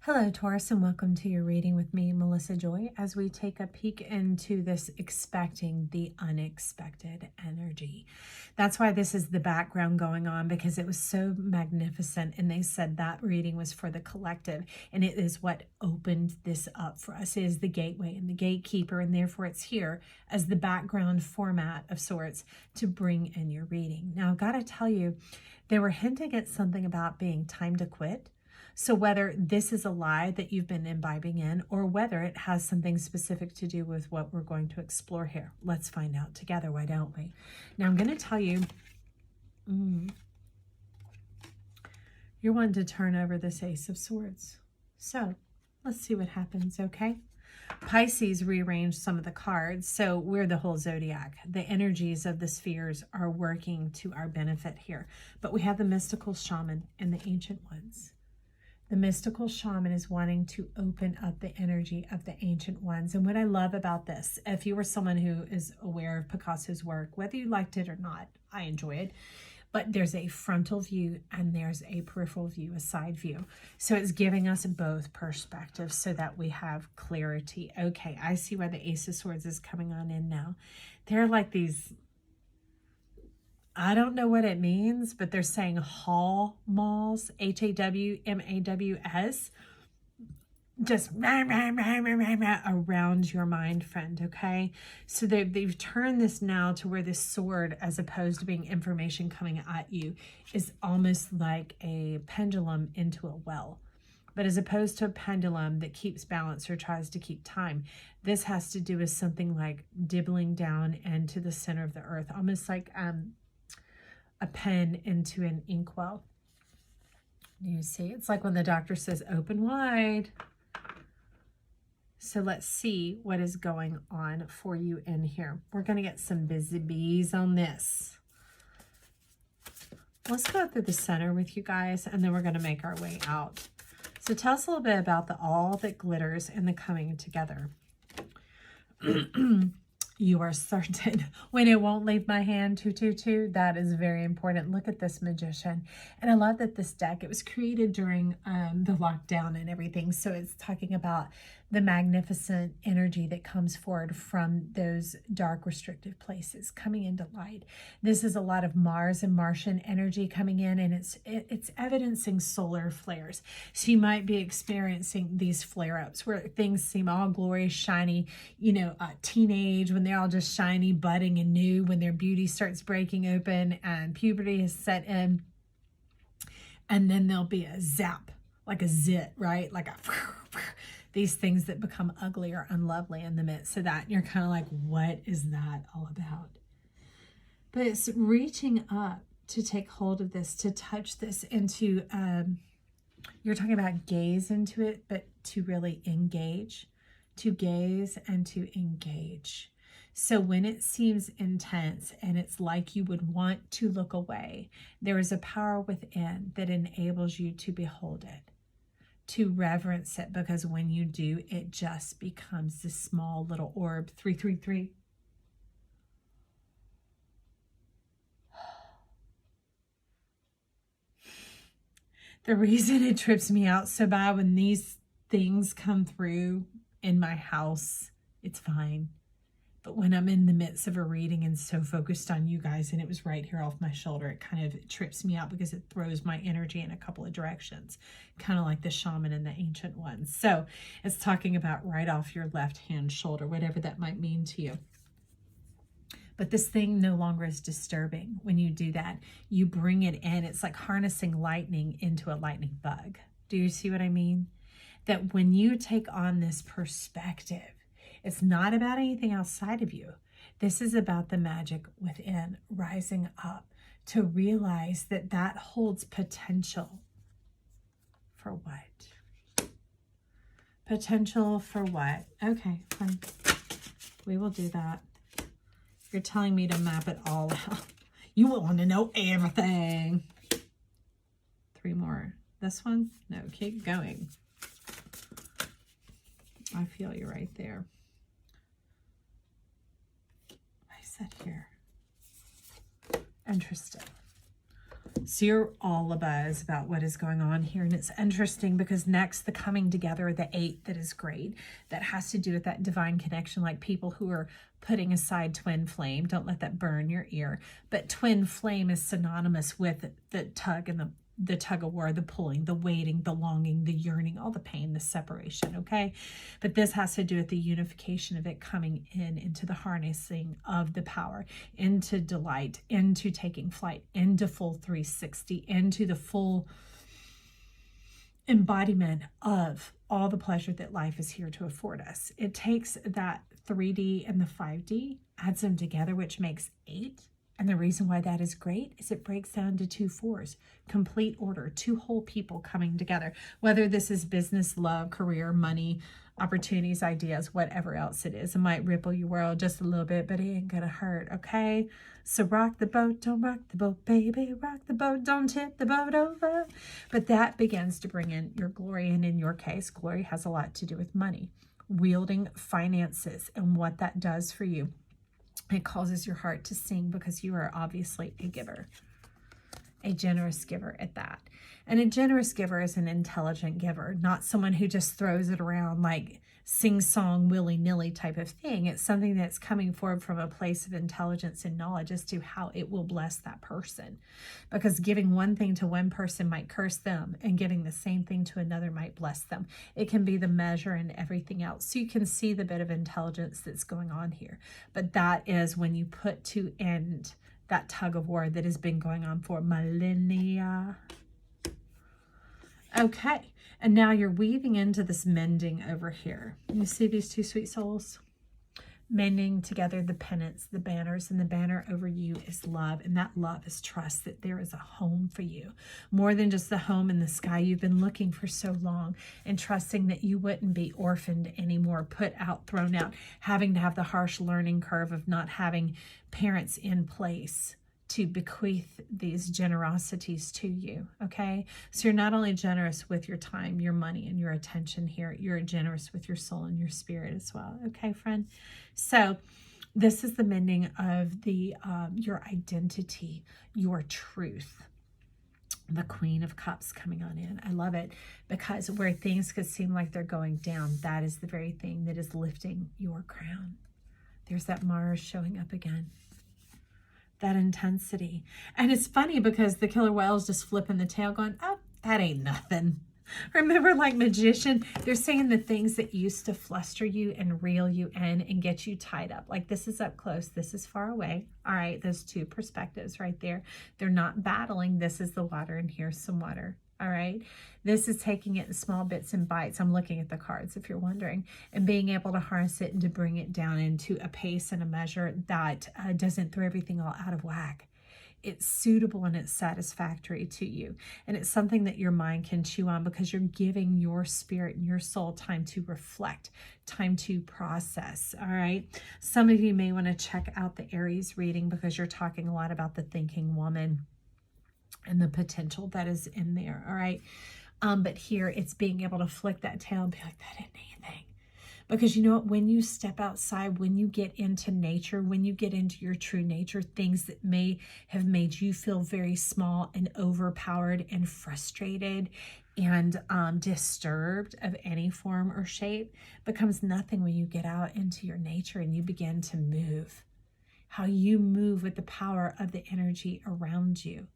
Hello, Taurus, and welcome to your reading with me, Melissa Joy, as we take a peek into this expecting the unexpected energy. That's why this is the background going on, because it was so magnificent, and they said that reading was for the collective, and it is what opened this up for us. It is the gateway and the gatekeeper, and therefore it's here as the background format of sorts to bring in your reading. Now, I've got to tell you, they were hinting at something about being time to quit. So whether this is a lie that you've been imbibing in, or whether it has something specific to do with what we're going to explore here, let's find out together, why don't we? Now I'm going to tell you, you're wanting to turn over this Ace of Swords. So let's see what happens, okay? Pisces rearranged some of the cards, so we're the whole zodiac. The energies of the spheres are working to our benefit here. But we have the mystical shaman and the ancient ones. The mystical shaman is wanting to open up the energy of the ancient ones. And what I love about this, if you were someone who is aware of Picasso's work, whether you liked it or not, I enjoy it. But there's a frontal view and there's a peripheral view, a side view. So it's giving us both perspectives so that we have clarity. Okay, I see why the Ace of Swords is coming on in now. They're like these, I don't know what it means, but they're saying hall malls, Hawmaws, just around your mind, friend, okay? So they've turned this now to where this sword, as opposed to being information coming at you, is almost like a pendulum into a well. But as opposed to a pendulum that keeps balance or tries to keep time, this has to do with something like dibbling down into the center of the earth, almost like a pen into an inkwell. You see, it's like when the doctor says, open wide. So let's see what is going on for you in here. We're going to get some busy bees on this. Let's go through the center with you guys, and then we're going to make our way out. So tell us a little bit about the all that glitters and the coming together. You are certain when it won't leave my hand, 222. That is very important. Look at this magician. And I love that this deck, it was created during the lockdown and everything. So it's talking about the magnificent energy that comes forward from those dark, restrictive places coming into light. This is a lot of Mars and Martian energy coming in, and it's evidencing solar flares. So you might be experiencing these flare-ups where things seem all glorious, shiny, you know, teenage, when they're all just shiny, budding, and new, when their beauty starts breaking open and puberty is set in. And then there'll be a zap, like a zit, right? Like a these things that become ugly or unlovely in the midst of that. And you're kind of like, what is that all about? But it's reaching up to take hold of this, to touch this, and to, you're talking about gaze into it, but to really engage, to gaze and to engage. So when it seems intense and it's like you would want to look away, there is a power within that enables you to behold it, to reverence it, because when you do, it just becomes this small little orb. 333. The reason it trips me out so bad when these things come through in my house, it's fine. But when I'm in the midst of a reading and so focused on you guys, and it was right here off my shoulder, it kind of trips me out because it throws my energy in a couple of directions, kind of like the shaman and the ancient ones. So it's talking about right off your left hand shoulder, whatever that might mean to you. But this thing no longer is disturbing. When you do that, you bring it in. It's like harnessing lightning into a lightning bug. Do you see what I mean? That when you take on this perspective, it's not about anything outside of you. This is about the magic within rising up to realize that that holds potential for what? Potential for what? Okay, fine. We will do that. You're telling me to map it all out. You want to know everything. 3 more. This one? No, keep going. I feel you right there. I said here. Interesting. So you're all abuzz about what is going on here. And it's interesting because next, the coming together, the 8, that is great. That has to do with that divine connection, like people who are putting aside twin flame. Don't let that burn your ear. But twin flame is synonymous with the tug and the tug of war, the pulling, the waiting, the longing, the yearning, all the pain, the separation, okay? But this has to do with the unification of it coming into the harnessing of the power, into delight, into taking flight, into full 360, into the full embodiment of all the pleasure that life is here to afford us. It takes that 3D and the 5D, adds them together, which makes 8. And the reason why that is great is it breaks down to 2 4s, complete order, 2 whole people coming together, whether this is business, love, career, money, opportunities, ideas, whatever else it is. It might ripple your world just a little bit, but it ain't gonna hurt, okay? So rock the boat, don't rock the boat, baby. Rock the boat, don't tip the boat over. But that begins to bring in your glory. And in your case, glory has a lot to do with money, wielding finances, and what that does for you. It causes your heart to sing because you are obviously a giver, a generous giver at that. And a generous giver is an intelligent giver, not someone who just throws it around like sing-song, willy-nilly type of thing. It's something that's coming forward from a place of intelligence and knowledge as to how it will bless that person. Because giving one thing to one person might curse them, and giving the same thing to another might bless them. It can be the measure and everything else. So you can see the bit of intelligence that's going on here. But that is when you put to end that tug of war that has been going on for millennia. Okay, and now you're weaving into this mending over here. You see these 2 sweet souls? Mending together the pennants, the banners, and the banner over you is love. And that love is trust that there is a home for you. More than just the home in the sky you've been looking for so long, and trusting that you wouldn't be orphaned anymore, put out, thrown out, having to have the harsh learning curve of not having parents in place to bequeath these generosities to you, okay? So you're not only generous with your time, your money, and your attention here, you're generous with your soul and your spirit as well, okay, friend? So this is the mending of the your identity, your truth. The Queen of Cups coming on in. I love it, because where things could seem like they're going down, that is the very thing that is lifting your crown. There's that Mars showing up again. That intensity. And it's funny because the killer whale's just flipping the tail going, oh, that ain't nothing. Remember, like magician, they're saying the things that used to fluster you and reel you in and get you tied up. Like, this is up close, this is far away. All right, those 2 perspectives right there. They're not battling. This is the water, and here's some water. All right, this is taking it in small bits and bites. I'm looking at the cards, if you're wondering, and being able to harness it and to bring it down into a pace and a measure that doesn't throw everything all out of whack. It's suitable and it's satisfactory to you. And it's something that your mind can chew on, because you're giving your spirit and your soul time to reflect, time to process. All right. Some of you may want to check out the Aries reading, because you're talking a lot about the thinking woman and the potential that is in there. All right. But here it's being able to flick that tail and be like, that ain't anything. Because you know what, when you step outside, when you get into nature, when you get into your true nature, things that may have made you feel very small and overpowered and frustrated and disturbed of any form or shape becomes nothing when you get out into your nature and you begin to move. How you move with the power of the energy around you.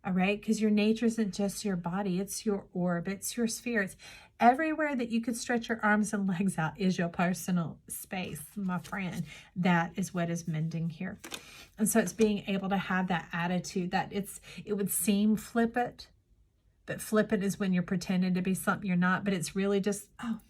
All right, because your nature isn't just your body, it's your orb, it's your sphere. It's everywhere that you could stretch your arms and legs out is your personal space, my friend. That is what is mending here. And so it's being able to have that attitude that it would seem flippant, but flippant is when you're pretending to be something you're not, but it's really just, oh,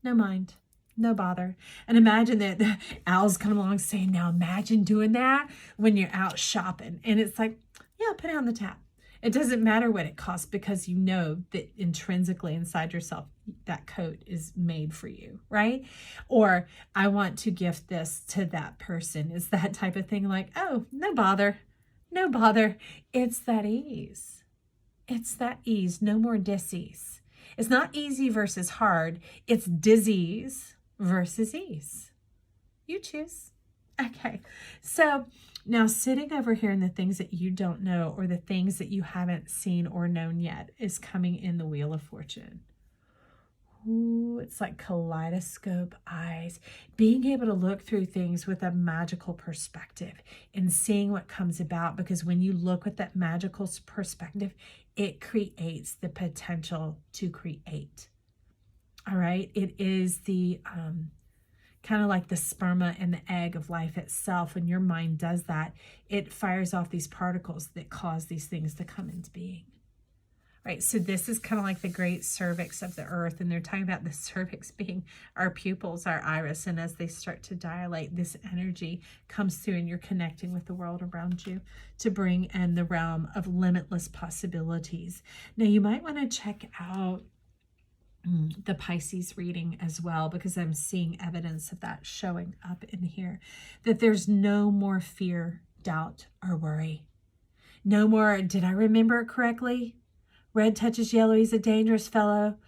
no mind. No bother. And imagine that the owls come along saying, now imagine doing that when you're out shopping. And it's like, yeah, put it on the tap. It doesn't matter what it costs, because you know that intrinsically inside yourself, that coat is made for you, right? Or I want to gift this to that person. It's that type of thing, like, oh, no bother. No bother. It's that ease. It's that ease. No more dis-ease. It's not easy versus hard. It's disease versus ease. You choose. Okay, so now sitting over here in the things that you don't know or the things that you haven't seen or known yet is coming in the Wheel of Fortune. Ooh, it's like kaleidoscope eyes, being able to look through things with a magical perspective and seeing what comes about, because when you look with that magical perspective, it creates the potential to create. All right, it is the kind of like the sperma and the egg of life itself. When your mind does that, it fires off these particles that cause these things to come into being. Right, so this is kind of like the great cervix of the earth, and they're talking about the cervix being our pupils, our iris, and as they start to dilate, this energy comes through and you're connecting with the world around you to bring in the realm of limitless possibilities. Now, you might want to check out the Pisces reading as well, because I'm seeing evidence of that showing up in here, that there's no more fear, doubt, or worry. No more, did I remember it correctly? Red touches yellow, he's a dangerous fellow.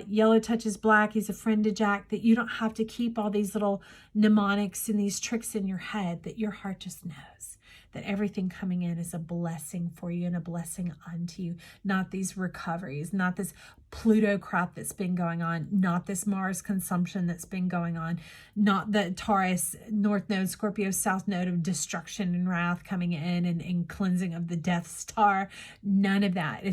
Yellow touches black, he's a friend to Jack. That you don't have to keep all these little mnemonics and these tricks in your head, that your heart just knows that everything coming in is a blessing for you and a blessing unto you. Not these recoveries, not this Pluto crap that's been going on, not this Mars consumption that's been going on, not the Taurus North Node, Scorpio South Node of destruction and wrath coming in and cleansing of the Death Star. None of that.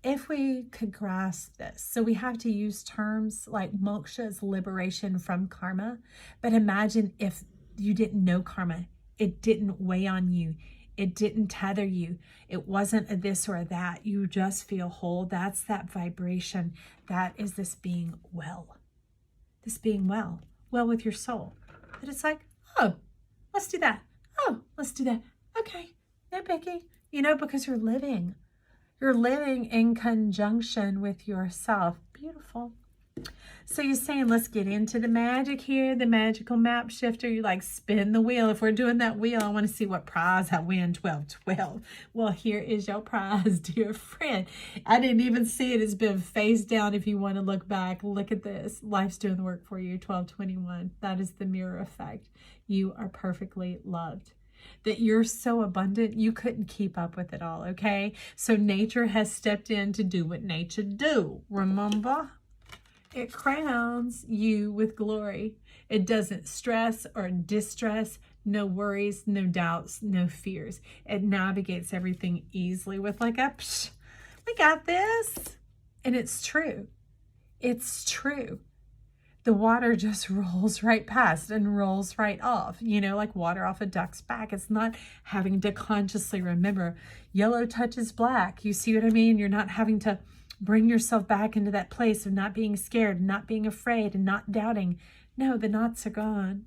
If we could grasp this, so we have to use terms like moksha is liberation from karma, but imagine if you didn't know karma, it didn't weigh on you, it didn't tether you, it wasn't a this or a that, you just feel whole. That's that vibration. That is this being well. This being well with your soul. That it's like, oh, let's do that. Oh, let's do that. Okay, no biggie. Because you're living. You're living in conjunction with yourself. Beautiful. So you're saying, let's get into the magic here, the magical map shifter. You like spin the wheel. If we're doing that wheel, I want to see what prize I win. 1212. Well, here is your prize, dear friend. I didn't even see it. It's been face down. If you want to look back, look at this. Life's doing the work for you. 1221. That is the mirror effect. You are perfectly loved. That you're so abundant, you couldn't keep up with it all, okay? So nature has stepped in to do what nature do. Remember? It crowns you with glory. It doesn't stress or distress, no worries, no doubts, no fears. It navigates everything easily with like a, psh, we got this. And it's true. It's true. The water just rolls right past and rolls right off, like water off a duck's back. It's not having to consciously remember yellow touches black. You see what I mean? You're not having to bring yourself back into that place of not being scared, not being afraid, and not doubting. No, the knots are gone.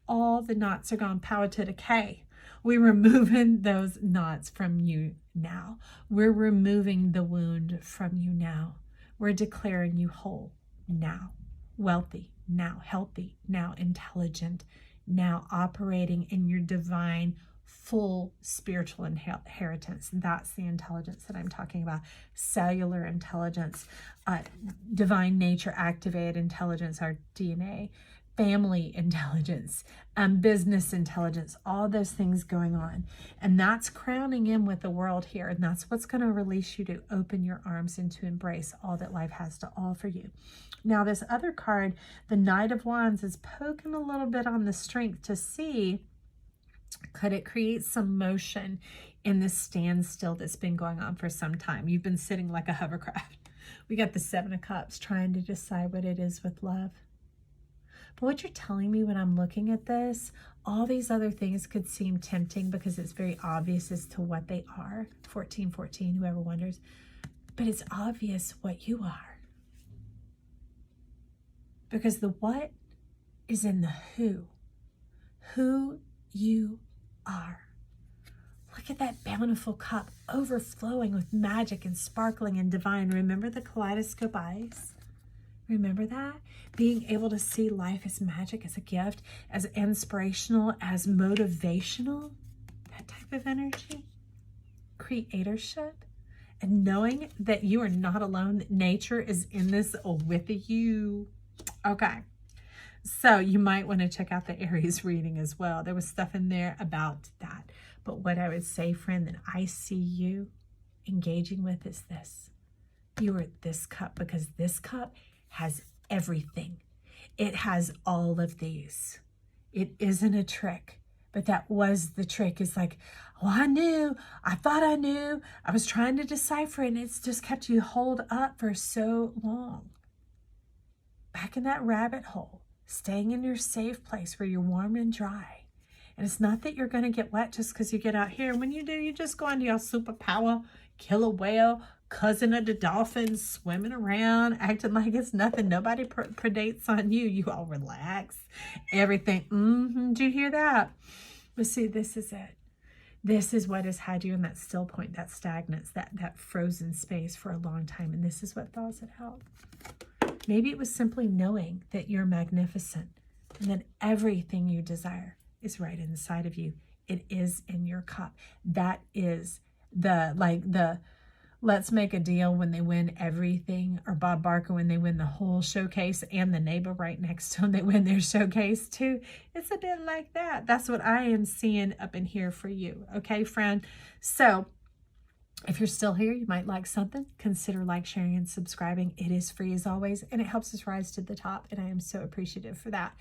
All the knots are gone. Power to the K. We're removing those knots from you now. We're removing the wound from you now. We're declaring you whole now. Wealthy, now healthy, now intelligent, now operating in your divine, full spiritual inheritance. That's the intelligence that I'm talking about. Cellular intelligence, divine nature activated intelligence, our DNA, family intelligence, business intelligence, all those things going on. And that's crowning in with the world here. And that's what's going to release you to open your arms and to embrace all that life has to offer you. Now, this other card, the Knight of Wands, is poking a little bit on the strength to see, could it create some motion in this standstill that's been going on for some time? You've been sitting like a hovercraft. We got the Seven of Cups trying to decide what it is with love. But what you're telling me when I'm looking at this, all these other things could seem tempting because it's very obvious as to what they are. 1414, whoever wonders. But it's obvious what you are. Because the what is in the who. Who you are. Look at that bountiful cup overflowing with magic and sparkling and divine. Remember the kaleidoscope eyes? Remember that? Being able to see life as magic, as a gift, as inspirational, as motivational. That type of energy. Creatorship. and knowing that you are not alone, that nature is in this with you. Okay. So you might want to check out the Aries reading as well. There was stuff in there about that. But what I would say, friend, that I see you engaging with is this. You are this cup, because this cup has everything. It has all of these. It isn't a trick, but that was the trick. It's like, oh, I thought I knew. I was trying to decipher it, and it's just kept you holed up for so long. Back in that rabbit hole, staying in your safe place where you're warm and dry. And it's not that you're going to get wet just because you get out here. When you do, you just go into your superpower, kill a whale, cousin of the dolphins, swimming around, acting like it's nothing. Nobody predates on you. You all relax. Everything. Did you hear that? But see, this is it. This is what has had you in that still point, that stagnance, that frozen space for a long time. And this is what thaws it out. Maybe it was simply knowing that you're magnificent and that everything you desire is right inside of you. It is in your cup. That is the Let's Make a Deal when they win everything, or Bob Barker when they win the whole showcase, and the neighbor right next to them, they win their showcase too. It's a bit like that. That's what I am seeing up in here for you. Okay, friend? So if you're still here, you might like something. Consider like, sharing, and subscribing. It is free as always, and it helps us rise to the top, and I am so appreciative for that.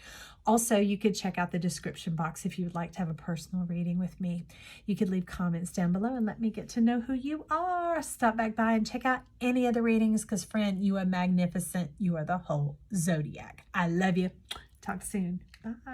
Also, you could check out the description box if you would like to have a personal reading with me. You could leave comments down below and let me get to know who you are. Stop back by and check out any of the readings, because, friend, you are magnificent. You are the whole zodiac. I love you. Talk soon. Bye.